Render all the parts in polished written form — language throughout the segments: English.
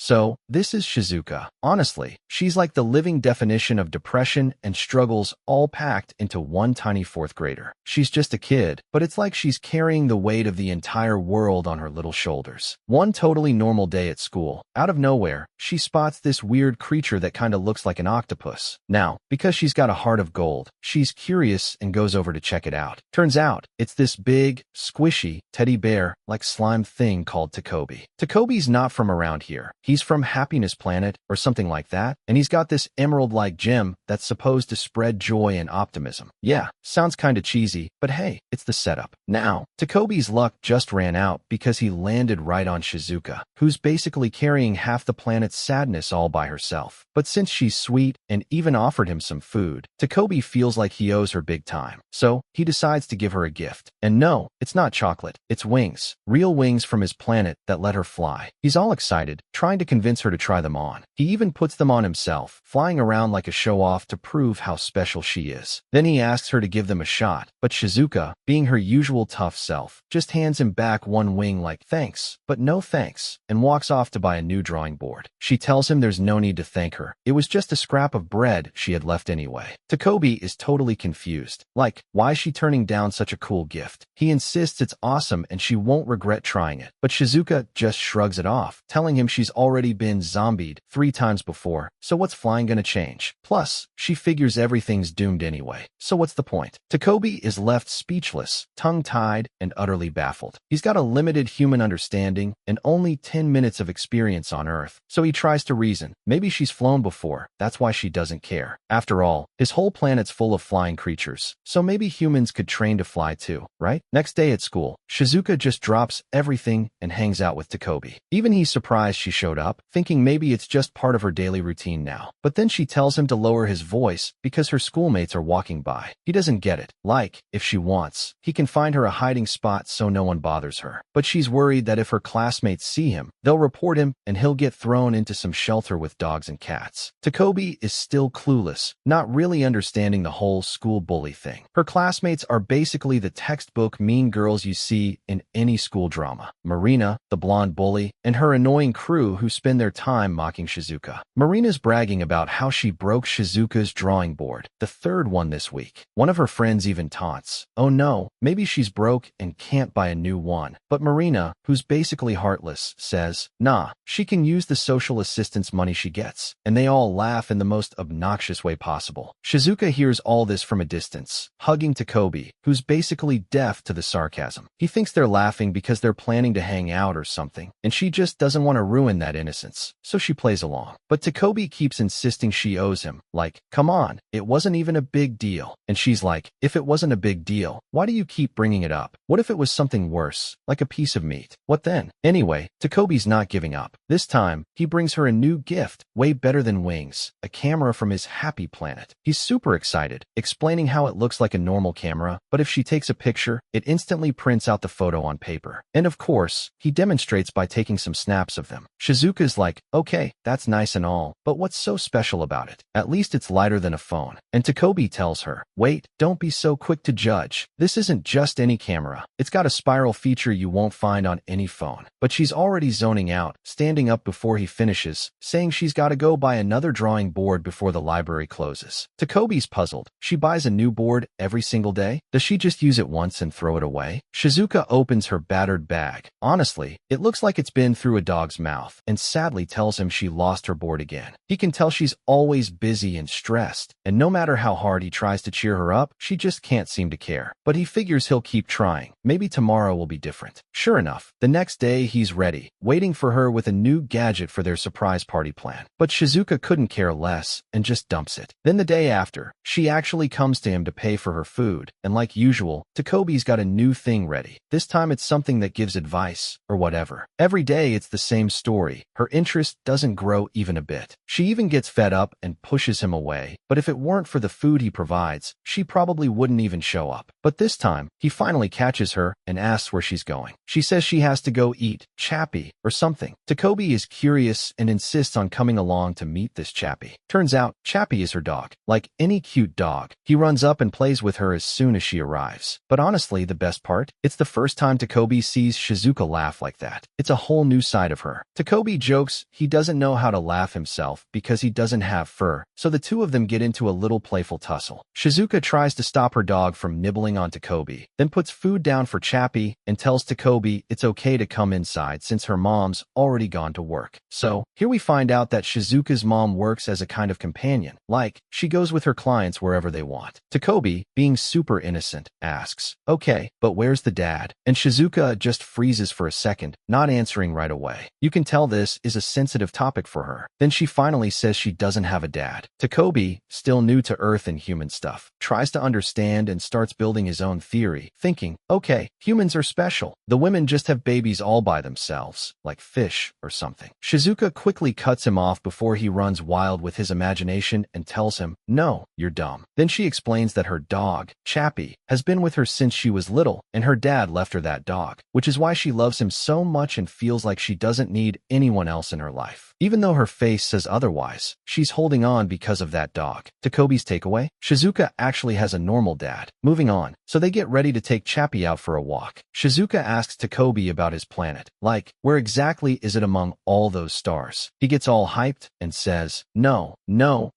So, this is Shizuka. Honestly, she's like the living definition of depression and struggles all packed into one tiny fourth grader. She's just a kid, but it's like she's carrying the weight of the entire world on her little shoulders. One totally normal day at school, out of nowhere, she spots this weird creature that kinda looks like an octopus. Now, because she's got a heart of gold, she's curious and goes over to check it out. Turns out, it's this big, squishy, teddy bear-like slime thing called Takopii. Takopii's not from around here. He's from Happiness Planet or something like that, and he's got this emerald-like gem that's supposed to spread joy and optimism. Yeah, sounds kinda cheesy, but hey, it's the setup. Now, Takopii's luck just ran out because he landed right on Shizuka, who's basically carrying half the planet's sadness all by herself. But since she's sweet and even offered him some food, Takopii feels like he owes her big time. So, he decides to give her a gift. And no, it's not chocolate, it's wings. Real wings from his planet that let her fly. He's all excited, trying to convince her to try them on. He even puts them on himself, flying around like a show-off to prove how special she is. Then he asks her to give them a shot, but Shizuka, being her usual tough self, just hands him back one wing like thanks, but no thanks, and walks off to buy a new drawing board. She tells him there's no need to thank her. It was just a scrap of bread she had left anyway. Takopii is totally confused. Like, why is she turning down such a cool gift? He insists it's awesome and she won't regret trying it. But Shizuka just shrugs it off, telling him she's already been zombied 3 times before, so what's flying gonna change? Plus, she figures everything's doomed anyway, so what's the point? Takopii is left speechless, tongue-tied, and utterly baffled. He's got a limited human understanding and only 10 minutes of experience on Earth, so he tries to reason. Maybe she's flown before, that's why she doesn't care. After all, his whole planet's full of flying creatures, so maybe humans could train to fly too, right? Next day at school, Shizuka just drops everything and hangs out with Takopii. Even he's surprised she showed up, thinking maybe it's just part of her daily routine now. But then she tells him to lower his voice because her schoolmates are walking by. He doesn't get it. Like, if she wants, he can find her a hiding spot so no one bothers her. But she's worried that if her classmates see him, they'll report him and he'll get thrown into some shelter with dogs and cats. Takopii is still clueless, not really understanding the whole school bully thing. Her classmates are basically the textbook mean girls you see in any school drama. Marina, the blonde bully, and her annoying crew who spend their time mocking Shizuka. Marina's bragging about how she broke Shizuka's drawing board, the 3rd one this week. One of her friends even taunts, oh no, maybe she's broke and can't buy a new one. But Marina, who's basically heartless, says, nah, she can use the social assistance money she gets. And they all laugh in the most obnoxious way possible. Shizuka hears all this from a distance, hugging Takopii, who's basically deaf to the sarcasm. He thinks they're laughing because they're planning to hang out or something, and she just doesn't want to ruin that innocence, so she plays along. But Takopii keeps insisting she owes him, like, come on, it wasn't even a big deal. And she's like, if it wasn't a big deal, why do you keep bringing it up? What if it was something worse, like a piece of meat? What then? Anyway, Takopii's not giving up. This time, he brings her a new gift, way better than wings, a camera from his happy planet. He's super excited, explaining how it looks like a normal camera, but if she takes a picture, it instantly prints out the photo on paper. And of course, he demonstrates by taking some snaps of them. Shizuka's like, okay, that's nice and all, but what's so special about it? At least it's lighter than a phone. And Takopii tells her, wait, don't be so quick to judge. This isn't just any camera. It's got a spiral feature you won't find on any phone. But she's already zoning out, standing up before he finishes, saying she's got to go buy another drawing board before the library closes. Takopii's puzzled. She buys a new board every single day? Does she just use it once and throw it away? Shizuka opens her battered bag. Honestly, it looks like it's been through a dog's mouth, and sadly tells him she lost her board again. He can tell she's always busy and stressed, and no matter how hard he tries to cheer her up, she just can't seem to care. But he figures he'll keep trying. Maybe tomorrow will be different. Sure enough, the next day he's ready, waiting for her with a new gadget for their surprise party plan. But Shizuka couldn't care less and just dumps it. Then the day after, she actually comes to him to pay for her food, and like usual, Takopii's got a new thing ready. This time it's something that gives advice, or whatever. Every day it's the same story. Her interest doesn't grow even a bit. She even gets fed up and pushes him away, but if it weren't for the food he provides, she probably wouldn't even show up. But this time, he finally catches her and asks where she's going. She says she has to go eat Chappie or something. Takopii is curious and insists on coming along to meet this Chappie. Turns out, Chappie is her dog. Like any cute dog, he runs up and plays with her as soon as she arrives. But honestly, the best part? It's the first time Takopii sees Shizuka laugh like that. It's a whole new side of her. Takopii jokes he doesn't know how to laugh himself because he doesn't have fur, so the two of them get into a little playful tussle. Shizuka tries to stop her dog from nibbling on Takopii, then puts food down for Chappie and tells Takopii it's okay to come inside since her mom's already gone to work. So, here we find out that Shizuka's mom works as a kind of companion, like, she goes with her clients wherever they want. Takopii, being super innocent, asks, "Okay, but where's the dad?" And Shizuka just freezes for a second, not answering right away. You can tell this is a sensitive topic for her. Then she finally says she doesn't have a dad. Takopii, still new to Earth and human stuff, tries to understand and starts building his own theory, thinking, okay, humans are special. The women just have babies all by themselves, like fish or something. Shizuka quickly cuts him off before he runs wild with his imagination and tells him, no, you're dumb. Then she explains that her dog, Chappie, has been with her since she was little, and her dad left her that dog, which is why she loves him so much and feels like she doesn't need anyone else in her life. Even though her face says otherwise, she's holding on because of that dog. Takopii's takeaway? Shizuka actually has a normal dad. Moving on, so they get ready to take Chappie out for a walk. Shizuka asks Takopii about his planet. Like, where exactly is it among all those stars? He gets all hyped and says, no,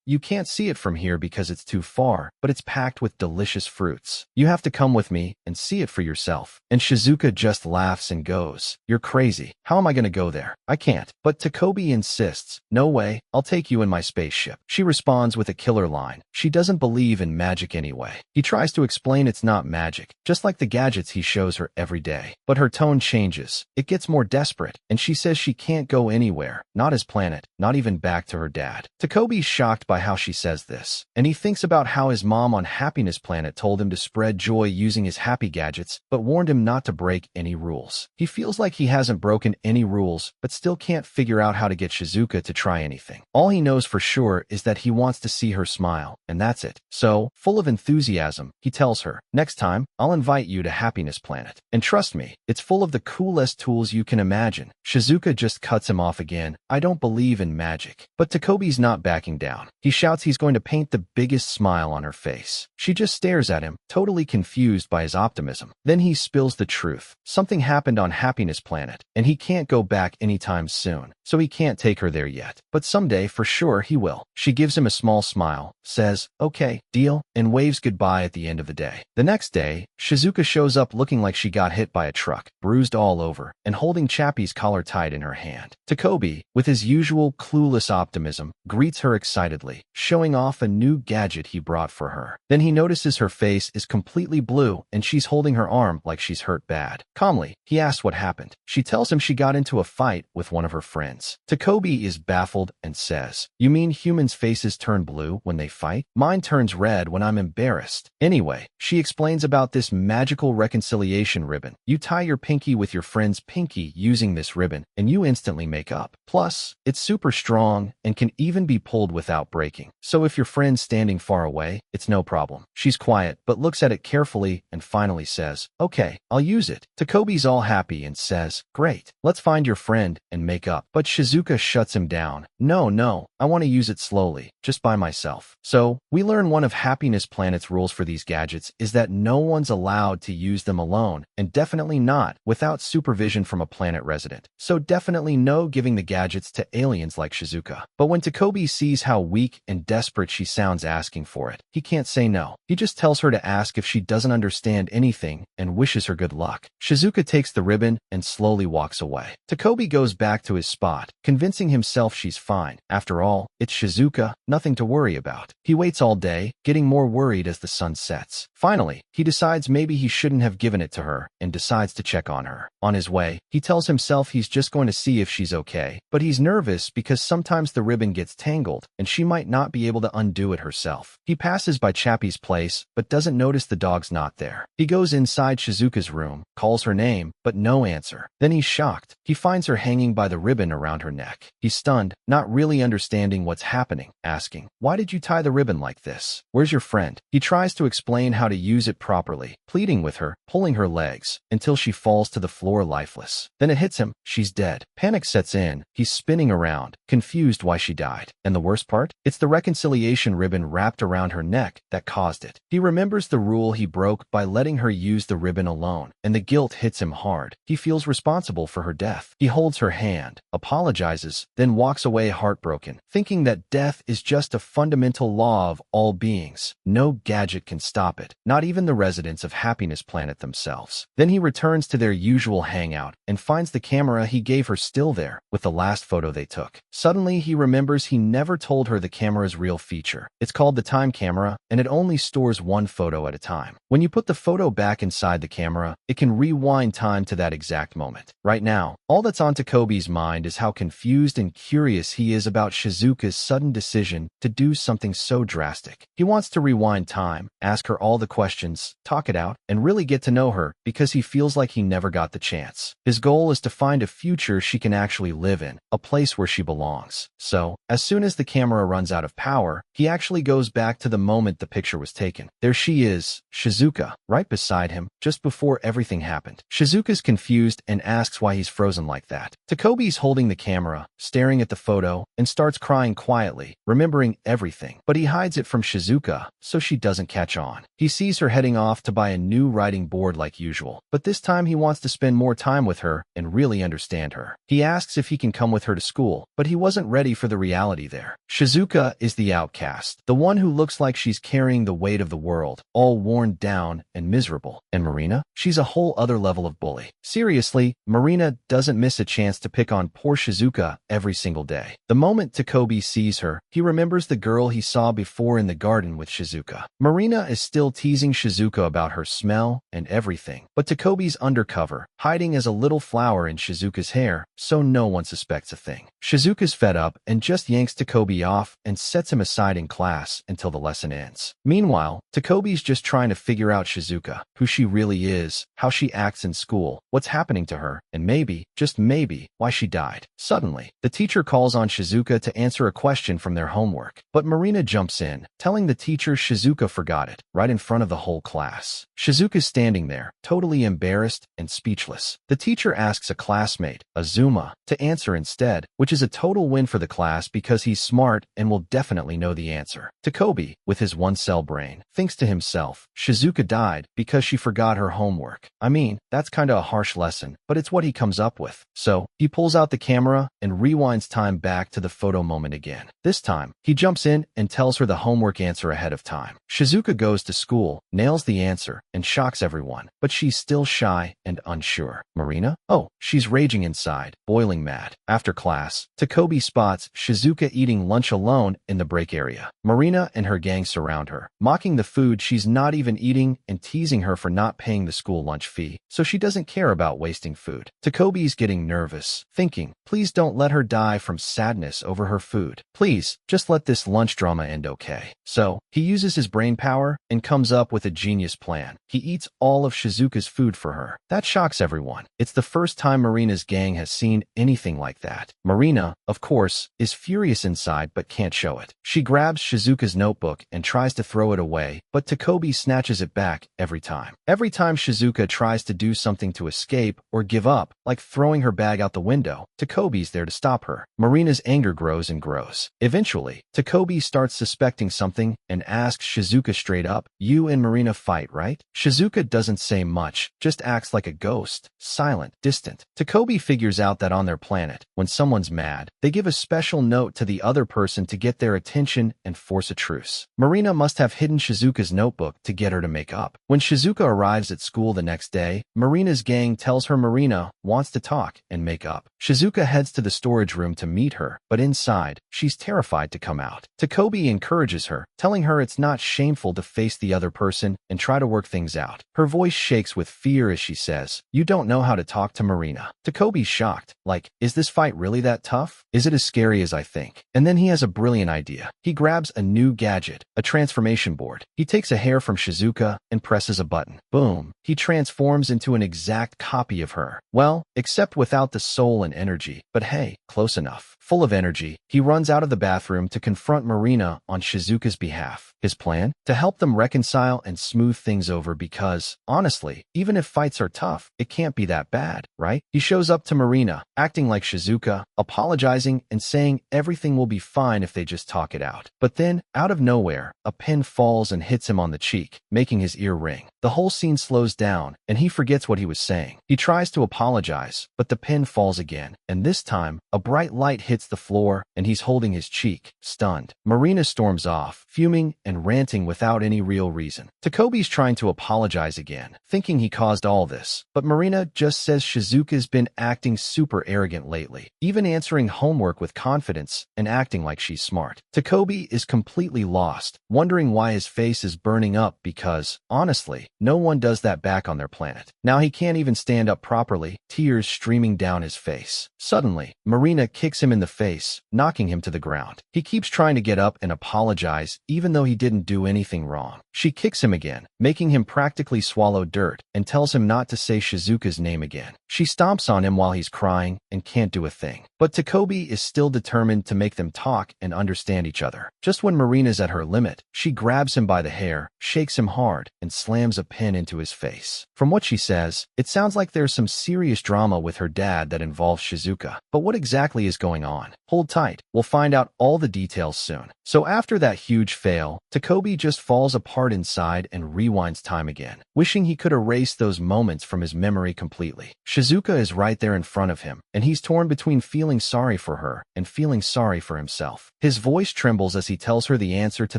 you can't see it from here because it's too far, but it's packed with delicious fruits. You have to come with me and see it for yourself. And Shizuka just laughs and goes, you're crazy. How am I gonna go there? I can't. But Takopii insists, no way, I'll take you in my spaceship. She responds with a killer line. She doesn't believe in magic anyway. He tries to explain it's not magic, just like the gadgets he shows her every day. But her tone changes. It gets more desperate, and she says she can't go anywhere, not his planet, not even back to her dad. Takopii's shocked by how she says this, and he thinks about how his mom on Happiness Planet told him to spread joy using his happy gadgets, but warned him not to break any rules. He feels like he hasn't broken any rules, but still can't figure out how to get Shizuka to try anything. All he knows for sure is that he wants to see her smile, and that's it. So, full of enthusiasm, he tells her, next time, I'll invite you to Happiness Planet. And trust me, it's full of the coolest tools you can imagine. Shizuka just cuts him off again. I don't believe in magic. But Takopii's not backing down. He shouts he's going to paint the biggest smile on her face. She just stares at him, totally confused by his optimism. Then he spills the truth. Something happened on Happiness Planet, and he can't go back anytime soon, so he can't take her there yet. But someday, for sure, he will. She gives him a small smile, says, okay, deal, and waves goodbye at the end of the day. The next day, Shizuka shows up looking like she got hit by a truck, bruised all over, and holding Chappie's collar tied in her hand. Takopii, with his usual clueless optimism, greets her excitedly, showing off a new gadget he brought for her. Then he notices her face is completely blue and she's holding her arm like she's hurt bad. Calmly, he asks what happened. She tells him she got into a fight with one of her friends. Takopii is baffled and says, you mean humans' faces turn blue when they fight? Mine turns red when I'm embarrassed. Anyway, she explains about this magical reconciliation ribbon. You tie your pinky with your friend's pinky using this ribbon, and you instantly make up. Plus, it's super strong and can even be pulled without breaking. So if your friend's standing far away, it's no problem. She's quiet, but looks at it carefully and finally says, okay, I'll use it. Takopii's all happy and says, great, let's find your friend and make up. But Shizuka shuts him down. No, I want to use it slowly, just by myself. So, we learn one of Happiness Planet's rules for these gadgets is that no one's allowed to use them alone, and definitely not without supervision from a planet resident. So definitely no giving the gadgets to aliens like Shizuka. But when Takopii sees how weak and desperate she sounds asking for it, he can't say no. He just tells her to ask if she doesn't understand anything and wishes her good luck. Shizuka takes the ribbon and slowly walks away. Takopii goes back to his spot, convincing himself she's fine. After all, it's Shizuka, nothing to worry about. He waits all day, getting more worried as the sun sets. Finally, he decides maybe he shouldn't have given it to her and decides to check on her. On his way, he tells himself he's just going to see if she's okay, but he's nervous because sometimes the ribbon gets tangled and she might not be able to undo it herself. He passes by Chappie's place, but doesn't notice the dog's not there. He goes inside Shizuka's room, calls her name, but no answer. Then he's shocked. He finds her hanging by the ribbon around her neck. He's stunned, not really understanding what's happening, asking, why did you tie the ribbon like this? Where's your friend? He tries to explain how to use it properly, pleading with her, pulling her legs, until she falls to the floor lifeless. Then it hits him. She's dead. Panic sets in. He's spinning around, confused why she died. And the worst part? It's the reconciliation ribbon wrapped around her neck that caused it. He remembers the rule he broke by letting her use the ribbon alone, and the guilt hits him hard. He feels responsible for her death. He holds her hand, apologizes, then walks away heartbroken, thinking that death is just a fundamental law of all beings. No gadget can stop it, not even the residents of Happiness Planet themselves. Then he returns to their usual hangout and finds the camera he gave her still there, with the last photo they took. Suddenly, he remembers he never told her the camera's real feature. It's called the time camera, and it only stores one photo at a time. When you put the photo back inside the camera, it can rewind time to that exact moment. Right now, all that's on Takopi's mind is how confused and curious he is about Shizuka's sudden decision to do something so drastic. He wants to rewind time, ask her all the questions, talk it out, and really get to know her because he feels like he never got the chance. His goal is to find a future she can actually live in, a place where she belongs. So, as soon as the camera runs out of power, he actually goes back to the moment the picture was taken. There she is, Shizuka, right beside him, just before everything happened. Shizuka's confused and asks why he's frozen like that. Takopi's holding the camera, staring at the photo, and starts crying quietly, remembering everything. But he hides it from Shizuka, so she doesn't catch on. He sees her heading off to buy a new writing board like usual, but this time he wants to spend more time with her and really understand her. He asks if he can come with her to school, but he wasn't ready for the reality there. Shizuka is the outcast, the one who looks like she's carrying the weight of the world, all worn down and miserable. And Marina? She's a whole other level of bully. Seriously, Marina doesn't miss a chance to pick on poor Shizuka every single day. The moment Takopii sees her, he remembers the girl he saw before in the garden with Shizuka. Marina is still teasing Shizuka about her smell and everything, but Takopi's undercover, hiding as a little flower in Shizuka's hair, so no one suspects a thing. Shizuka's fed up and just yanks Takopii off and sets him aside in class until the lesson ends. Meanwhile, Takopi's just trying to figure out Shizuka, who she really is, how she acts in school, what's happening to her, and maybe, just maybe, why she died. Suddenly, the teacher calls on Shizuka to answer a question from their homework, but Marina jumps in, telling the teacher Shizuka forgot it, right in front of the whole class. Shizuka's standing there, totally embarrassed and speechless. The teacher asks a classmate, Azuma, to answer instead, which is a total win for the class because he's smart and will definitely know the answer. Takopii, with his one-cell brain, thinks to himself, Shizuka died because she forgot her homework. I mean, that's kinda a harsh lesson, but it's what he comes up with. So, he pulls out the camera and rewinds time back to the photo moment again. This time, he jumps in and tells her the homework answer ahead of time. Shizuka goes to school, nails the answer, and shocks everyone, but she's still shy and unsure. Marina? Oh, she's raging inside, boiling mad. After class, Takopii spots Shizuka eating lunch alone in the break area. Marina and her gang surround her, mocking the food she's not even eating and teasing her for not paying the school lunch fee, so she doesn't care about wasting food. Takopi's getting nervous, thinking, please don't let her die from sadness over her food. Please, just let this lunch drama end okay. So, he uses his brain power and comes up with a genius plan. He eats all of Shizuka's food for her. That shocks everyone. It's the first time Marina's gang has seen anything like that. Marina, of course, is furious inside but can't show it. She grabs Shizuka's notebook and tries to throw it away, but Takopii snatches it back every time. Every time Shizuka tries to do something to escape or give up, like throwing her bag out the window, Takopi's there to stop her. Marina's anger grows and grows. Eventually, Takopii starts suspecting something and asks Shizuka straight up, you and Marina fight, right? Shizuka doesn't say much, just acts like a ghost, silent, distant. Takopii figures out that on their planet, when someone's mad, they give a special note to the other person to get their attention and force a truce. Marina must have hidden Shizuka's notebook to get her to make up. When Shizuka arrives at school the next day, Marina's gang tells her Marina wants to talk and make up. Shizuka heads to the storage room to meet her, but inside, she's terrified to come out. Takopii encourages her, telling her it's not shameful to face the other person and try to work things out. Her voice shakes with fear as she says, you don't know how to talk to Marina. Takopi's shocked, like, is this fight really that tough? Is it as scary as I think? And then he has a brilliant idea. He grabs a new gadget, a transformation board. He takes a hair from Shizuka and presses a button. Boom. He transforms into an exact copy of her. Well, except without the soul and energy, but hey, close enough. Full of energy, he runs out of the bathroom to confront Marina on Shizuka's behalf. His plan? To help them reconcile smile and smooth things over because, honestly, even if fights are tough, it can't be that bad, right? He shows up to Marina, acting like Shizuka, apologizing and saying everything will be fine if they just talk it out. But then, out of nowhere, a pin falls and hits him on the cheek, making his ear ring. The whole scene slows down, and he forgets what he was saying. He tries to apologize, but the pin falls again, and this time, a bright light hits the floor, and he's holding his cheek, stunned. Marina storms off, fuming and ranting without any real reason. Takopi's trying to apologize again, thinking he caused all this, but Marina just says Shizuka's been acting super arrogant lately, even answering homework with confidence and acting like she's smart. Takopii is completely lost, wondering why his face is burning up because, honestly, no one does that back on their planet. Now he can't even stand up properly, tears streaming down his face. Suddenly, Marina kicks him in the face, knocking him to the ground. He keeps trying to get up and apologize even though he didn't do anything wrong. She kicks him again, making him practically swallow dirt, and tells him not to say Shizuka's name again. She stomps on him while he's crying and can't do a thing. But Takopii is still determined to make them talk and understand each other. Just when Marina's at her limit, she grabs him by the hair, shakes him hard, and slams a pin into his face. From what she says, it sounds like there's some serious drama with her dad that involves Shizuka. But what exactly is going on? Hold tight, we'll find out all the details soon. So after that huge fail, Takopii just falls apart inside and rewinds time again, wishing he could erase those moments from his memory completely. Shizuka is right there in front of him, and he's torn between feeling sorry for her and feeling sorry for himself. His voice trembles as he tells her the answer to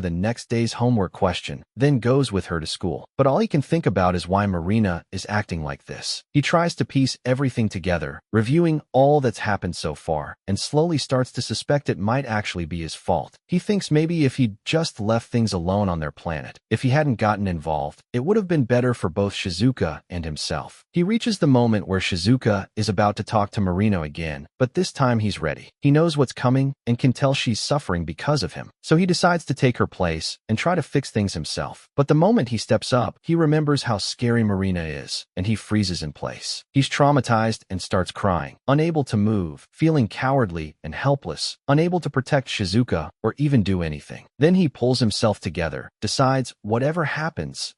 the next day's homework question, then goes with her to school. But all he can think about is why Marina is acting like this. He tries to piece everything together, reviewing all that's happened so far, and slowly starts to suspect it might actually be his fault. He thinks maybe if he'd just left things alone on their planet, if he hadn't gotten involved, it would have been better for both Shizuka and himself. He reaches the moment where Shizuka is about to talk to Marina again, but this time he's ready. He knows what's coming and can tell she's suffering because of him. So he decides to take her place and try to fix things himself. But the moment he steps up, he remembers how scary Marina is, and he freezes in place. He's traumatized and starts crying, unable to move, feeling cowardly and helpless, unable to protect Shizuka or even do anything. Then he pulls himself together, decides whatever happens,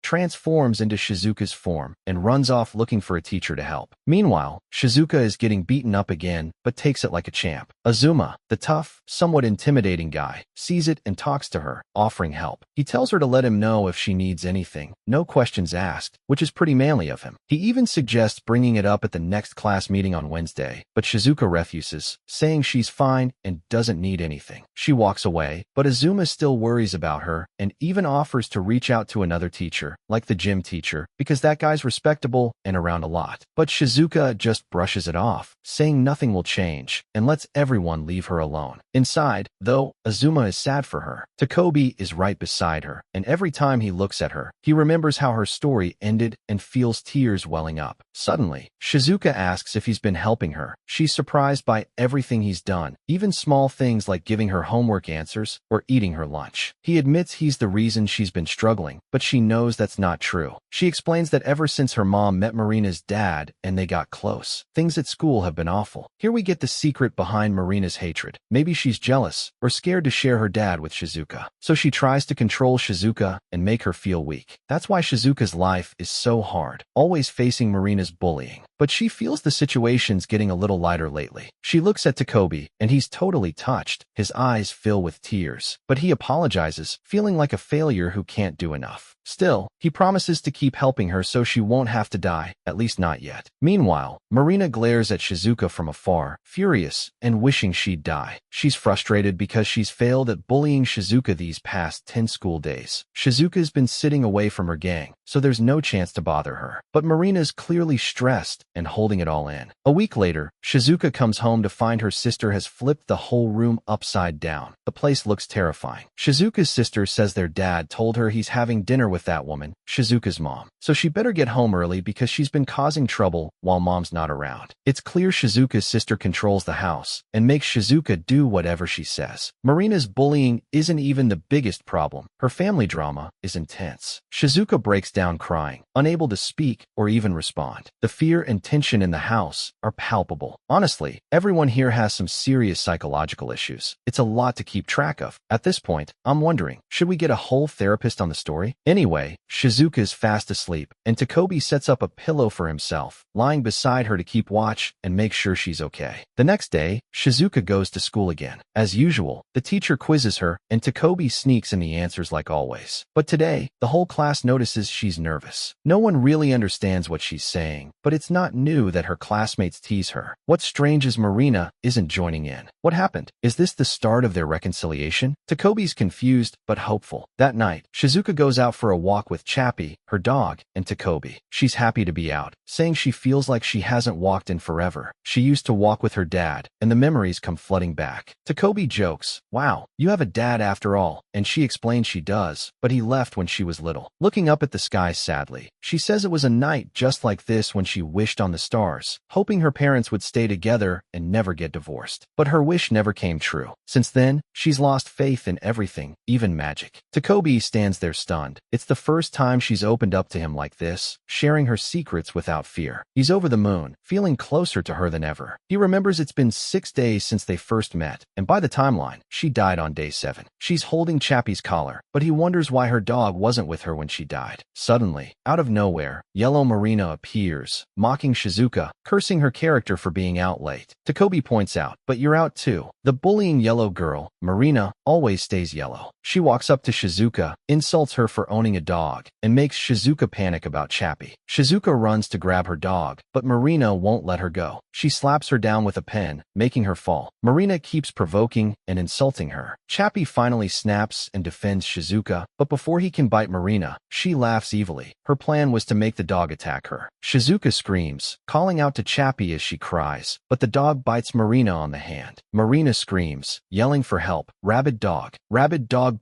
transforms into Shizuka's form, and runs off looking for a teacher to help. Meanwhile, Shizuka is getting beaten up again, but takes it like a champ. Azuma, the tough, somewhat intimidating guy, sees it and talks to her, offering help. He tells her to let him know if she needs anything, no questions asked, which is pretty manly of him. He even suggests bringing it up at the next class meeting on Wednesday, but Shizuka refuses, saying she's fine and doesn't need anything. She walks away, but Azuma still worries about her and even offers to reach out to another teacher, like the gym teacher, because that guy's respectable and around a lot. But Shizuka just brushes it off, saying nothing will change, and lets everyone leave her alone. Inside, though, Azuma is sad for her. Takopii is right beside her, and every time he looks at her, he remembers how her story ended and feels tears welling up. Suddenly, Shizuka asks if he's been helping her. She's surprised by everything he's done, even small things like giving her homework answers or eating her lunch. He admits he's the reason she's been struggling, but she knows that's not true. She explains that ever since her mom met Marina's dad and they got close, things at school have been awful. Here we get the secret behind Marina's hatred. Maybe she's jealous or scared to share her dad with Shizuka. So she tries to control Shizuka and make her feel weak. That's why Shizuka's life is so hard, always facing Marina's bullying. But she feels the situation's getting a little lighter lately. She looks at Takopii, and he's totally touched. His eyes fill with tears. But he apologizes, feeling like a failure who can't do enough. Still, he promises to keep helping her so she won't have to die, at least not yet. Meanwhile, Marina glares at Shizuka from afar, furious and wishing she'd die. She's frustrated because she's failed at bullying Shizuka these past 10 school days. Shizuka's been sitting away from her gang, so there's no chance to bother her. But Marina's clearly stressed and holding it all in. A week later, Shizuka comes home to find her sister has flipped the whole room upside down. The place looks terrifying. Shizuka's sister says their dad told her he's having dinner with with that woman, Shizuka's mom. So she better get home early because she's been causing trouble while mom's not around. It's clear Shizuka's sister controls the house and makes Shizuka do whatever she says. Marina's bullying isn't even the biggest problem. Her family drama is intense. Shizuka breaks down crying, unable to speak or even respond. The fear and tension in the house are palpable. Honestly, everyone here has some serious psychological issues. It's a lot to keep track of. At this point, I'm wondering, should we get a whole therapist on the story? Anyway, Shizuka is fast asleep, and Takopii sets up a pillow for himself, lying beside her to keep watch and make sure she's okay. The next day, Shizuka goes to school again. As usual, the teacher quizzes her, and Takopii sneaks in the answers like always. But today, the whole class notices she's nervous. No one really understands what she's saying, but it's not new that her classmates tease her. What's strange is Marina isn't joining in. What happened? Is this the start of their reconciliation? Takopi's confused but hopeful. That night, Shizuka goes out for a walk with Chappie, her dog, and Takopii. She's happy to be out, saying she feels like she hasn't walked in forever. She used to walk with her dad, and the memories come flooding back. Takopii jokes, "Wow, you have a dad after all," and she explains she does, but he left when she was little. Looking up at the sky sadly, she says it was a night just like this when she wished on the stars, hoping her parents would stay together and never get divorced. But her wish never came true. Since then, she's lost faith in everything, even magic. Takopii stands there stunned. It's the first time she's opened up to him like this, sharing her secrets without fear. He's over the moon, feeling closer to her than ever. He remembers it's been 6 days since they first met, and by the timeline, she died on day 7. She's holding Chappie's collar, but he wonders why her dog wasn't with her when she died. Suddenly, out of nowhere, Yellow Marina appears, mocking Shizuka, cursing her character for being out late. Takopii points out, "But you're out too." The bullying yellow girl, Marina, always stays yellow. She walks up to Shizuka, insults her for owning a dog, and makes Shizuka panic about Chappie. Shizuka runs to grab her dog, but Marina won't let her go. She slaps her down with a pen, making her fall. Marina keeps provoking and insulting her. Chappie finally snaps and defends Shizuka, but before he can bite Marina, she laughs evilly. Her plan was to make the dog attack her. Shizuka screams, calling out to Chappie as she cries, but the dog bites Marina on the hand. Marina screams, yelling for help, Rabid dog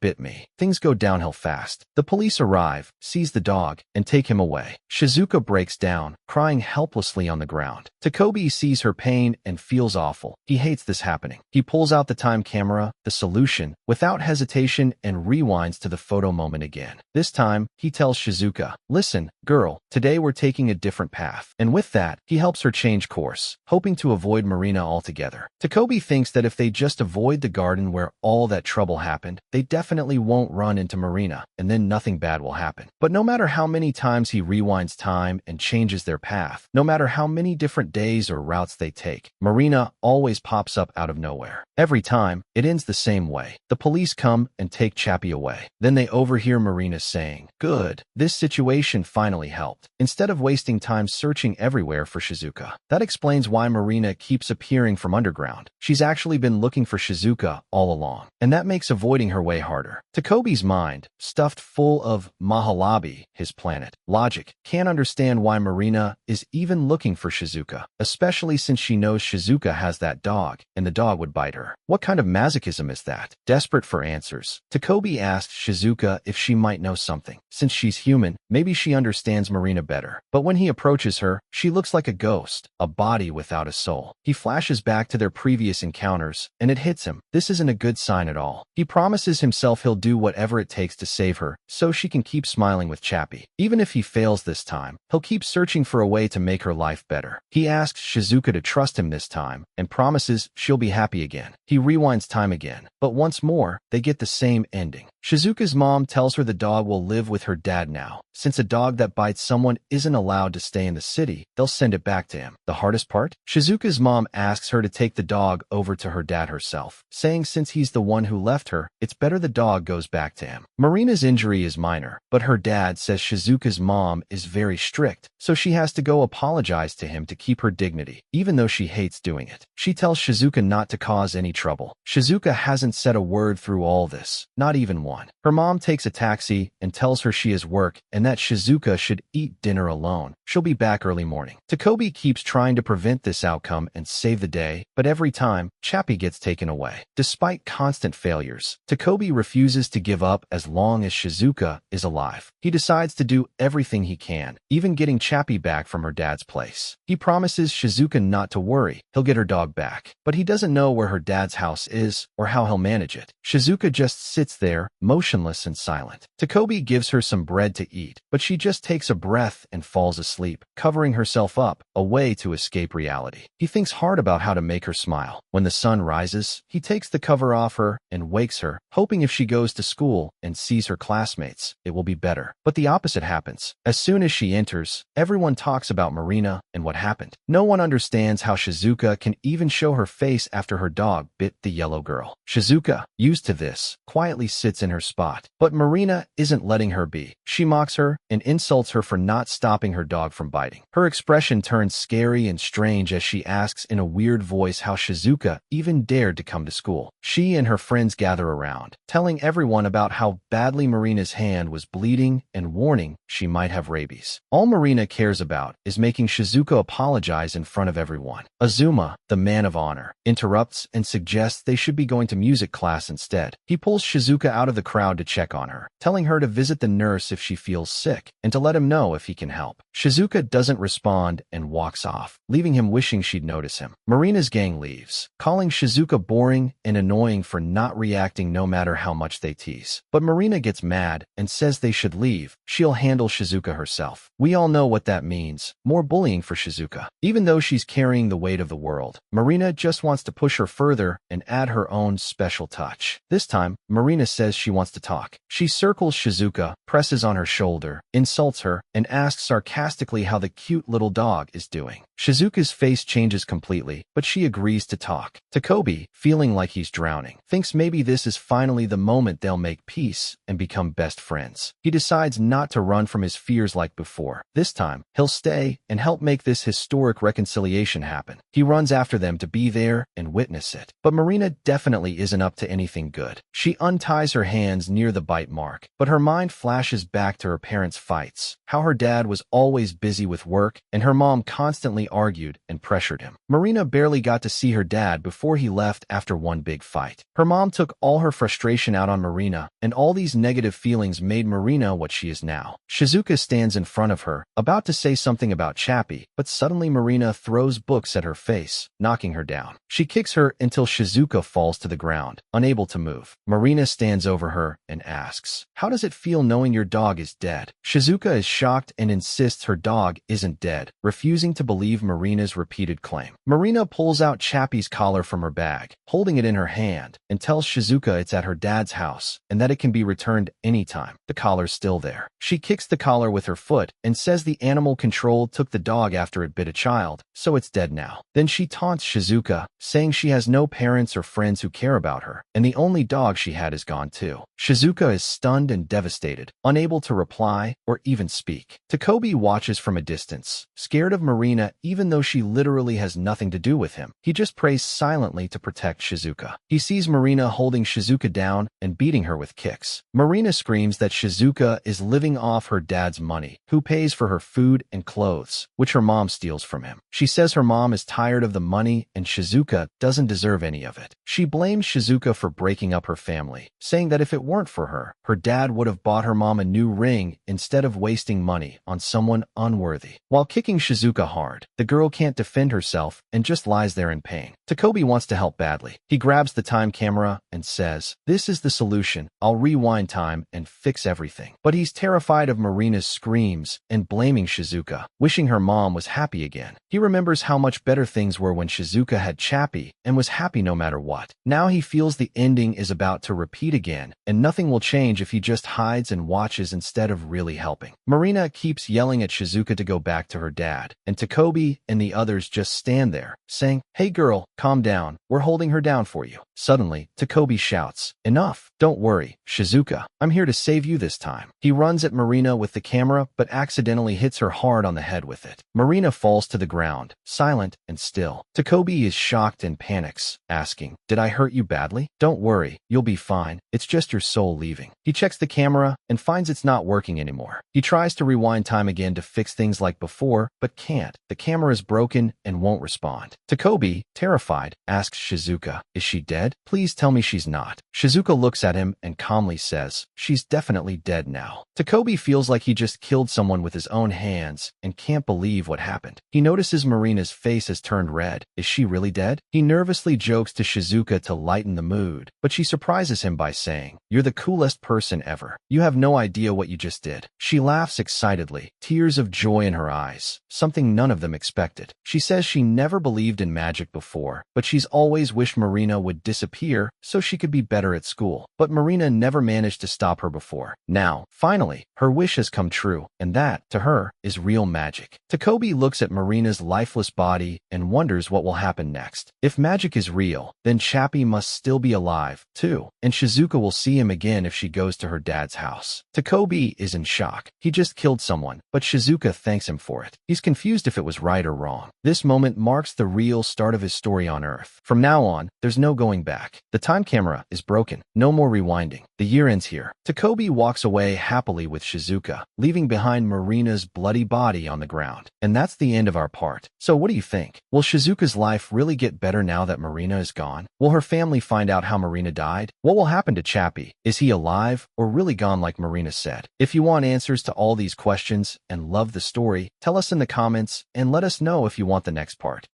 bit me." Things go downhill fast. The police arrive, seize the dog, and take him away. Shizuka breaks down, crying helplessly on the ground. Takopii sees her pain and feels awful. He hates this happening. He pulls out the time camera, the solution, without hesitation and rewinds to the photo moment again. This time, he tells Shizuka, "Listen, girl, today we're taking a different path." And with that, he helps her change course, hoping to avoid Marina altogether. Takopii thinks that if they just avoid the garden where all that trouble happened, they definitely won't run into Marina, and then nothing bad will happen. But no matter how many times he rewinds time and changes their path, no matter how many different days or routes they take, Marina always pops up out of nowhere. Every time, it ends the same way. The police come and take Chappie away. Then they overhear Marina saying, "Good, this situation finally helped," instead of wasting time searching everywhere for Shizuka. That explains why Marina keeps appearing from underground. She's actually been looking for Shizuka all along, and that makes avoiding her way harder. Takopi's mind, stuffed full of Mahalabi, his planet, logic, can't understand why Marina is even looking for Shizuka, especially since she knows Shizuka has that dog, and the dog would bite her. What kind of masochism is that? Desperate for answers, Takopii asks Shizuka if she might know something. Since she's human, maybe she understands Marina better. But when he approaches her, she looks like a ghost, a body without a soul. He flashes back to their previous encounters, and it hits him. This isn't a good sign at all. He promises himself he'll do whatever it takes to save her, so she can keep smiling with Chappie. Even if he fails this time, he'll keep searching for a way to make her life better. He asks Shizuka to trust him this time, and promises she'll be happy again. He rewinds time again, but once more, they get the same ending. Shizuka's mom tells her the dog will live with her dad now. Since a dog that bites someone isn't allowed to stay in the city, they'll send it back to him. The hardest part? Shizuka's mom asks her to take the dog over to her dad herself, saying since he's the one who left her, it's better the dog goes back to him. Marina's injury is minor, but her dad says Shizuka's mom is very strict, so she has to go apologize to him to keep her dignity, even though she hates doing it. She tells Shizuka not to cause any trouble. Shizuka hasn't said a word through all this, not even one. Her mom takes a taxi and tells her she has work and that Shizuka should eat dinner alone. She'll be back early morning. Takopii keeps trying to prevent this outcome and save the day, but every time, Chappie gets taken away. Despite constant failures, Takopii refuses to give up as long as Shizuka is alive. He decides to do everything he can, even getting Chappie back from her dad's place. He promises Shizuka not to worry, he'll get her dog back. But he doesn't know where her dad's house is or how he'll manage it. Shizuka just sits there, motionless and silent. Takopii gives her some bread to eat, but she just takes a breath and falls asleep, covering herself up, a way to escape reality. He thinks hard about how to make her smile. When the sun rises, he takes the cover off her and wakes her, hoping if she goes to school and sees her classmates, it will be better. But the opposite happens. As soon as she enters, everyone talks about Marina and what happened. No one understands how Shizuka can even show her face after her dog bit the yellow girl. Shizuka, used to this, quietly sits in her spot. But Marina isn't letting her be. She mocks her and insults her for not stopping her dog from biting. Her expression turns scary and strange as she asks in a weird voice how Shizuka even dared to come to school. She and her friends gather around, telling everyone about how badly Marina's hand was bleeding and warning she might have rabies. All Marina cares about is making Shizuka apologize in front of everyone. Azuma, the man of honor, interrupts and suggests they should be going to music class instead. He pulls Shizuka out of the crowd to check on her, telling her to visit the nurse if she feels sick and to let him know if he can help. Shizuka doesn't respond and walks off, leaving him wishing she'd notice him. Marina's gang leaves, calling Shizuka boring and annoying for not reacting no matter how much they tease. But Marina gets mad and says they should leave. She'll handle Shizuka herself. We all know what that means. More bullying for Shizuka. Even though she's carrying the weight of the world, Marina just wants to push her further and add her own special touch. This time, Marina says she wants to talk. She circles Shizuka, presses on her shoulder, insults her, and asks sarcastically how the cute little dog is doing. Shizuka's face changes completely, but she agrees to talk. Takopii, feeling like he's drowning, thinks maybe this is finally the moment they'll make peace and become best friends. He decides not to run from his fears like before. This time, he'll stay and help make this historic reconciliation happen. He runs after them to be there and witness it. But Marina definitely isn't up to anything good. She unties her hands near the bite mark, but her mind flashes back to her parents' fights, how her dad was always busy with work and her mom constantly argued and pressured him. Marina barely got to see her dad before he left after one big fight. Her mom took all her frustration out on Marina, and all these negative feelings made Marina what she is now. Shizuka stands in front of her, about to say something about Chappie, but suddenly Marina throws books at her face, knocking her down. She kicks her until Shizuka falls to the ground, unable to move. Marina stands over her and asks, "How does it feel knowing your dog is dead?" Shizuka is shocked and insists her dog isn't dead, refusing to believe Marina's repeated claim. Marina pulls out Chappie's collar from her bag, holding it in her hand, and tells Shizuka it's at her dad's house and that it can be returned anytime. The collar's still there. She kicks the collar with her foot and says the animal control took the dog after it bit a child, so it's dead now. Then she taunts Shizuka, saying she has no parents or friends who care about her, and the only dog she had is gone too. Shizuka is stunned and devastated, unable to reply or even speak. Takopii watches from a distance, scared of Marina even though she literally has nothing to do with him. He just prays silently to protect Shizuka. He sees Marina holding Shizuka down and beating her with kicks. Marina screams that Shizuka is living off her dad's money, who pays for her food and clothes, which her mom steals from him. She says her mom is tired of the money and Shizuka doesn't deserve any of it. She blames Shizuka for breaking up her family, saying that if it weren't for her, her dad would have bought her mom a new ring instead of wasting money on someone unworthy. While kicking Shizuka hard, the girl can't defend herself and just lies there in pain. Takopii wants to help badly. He grabs the time camera and says, "This is the solution. I'll rewind time and fix everything." But he's terrified of Marina's screams and blaming Shizuka, wishing her mom was happy again. He remembers how much better things were when Shizuka had Chappie and was happy no matter what. Now he feels the ending is about to repeat again, and nothing will change if he just hides and watches instead of really helping. Marina keeps yelling at Shizuka to go back to her dad, and Takopii and the others just stand there, saying, "Hey girl, calm down, we're holding her down for you." Suddenly, Takopii shouts, "Enough! Don't worry, Shizuka. I'm here to save you this time." He runs at Marina with the camera, but accidentally hits her hard on the head with it. Marina falls to the ground, silent and still. Takopii is shocked and panics, asking, "Did I hurt you badly?" "Don't worry, you'll be fine. It's just your soul leaving." He checks the camera and finds it's not working anymore. He tries to rewind time again to fix things like before, but can't. The camera is broken and won't respond. Takopii, terrified, asks Shizuka, "Is she dead? Please tell me she's not." Shizuka looks at him and calmly says, "She's definitely dead now." Takopii feels like he just killed someone with his own hands and can't believe what happened. He notices Marina's face has turned red. Is she really dead? He nervously jokes to Shizuka to lighten the mood, but she surprises him by saying, "You're the coolest person ever. You have no idea what you just did." She laughs excitedly, tears of joy in her eyes, something none of them expected. She says she never believed in magic before, but she's always wished Marina would disappear so she could be better at school. But Marina never managed to stop her before. Now, finally, her wish has come true, and that, to her, is real magic. Takopii looks at Marina's lifeless body and wonders what will happen next. If magic is real, then Chappie must still be alive, too, and Shizuka will see him again if she goes to her dad's house. Takopii is in shock. He just killed someone, but Shizuka thanks him for it. He's confused if it was right or wrong. This moment marks the real start of his story on Earth. From now on, there's no going back. The time camera is broken. No more rewinding. The year ends here. Takopii walks away happily with Shizuka, leaving behind Marina's bloody body on the ground. And that's the end of our part. So what do you think? Will Shizuka's life really get better now that Marina is gone? Will her family find out how Marina died? What will happen to Chappie? Is he alive or really gone like Marina said? If you want answers to all these questions and love the story, tell us in the comments and let us know if you want the next part.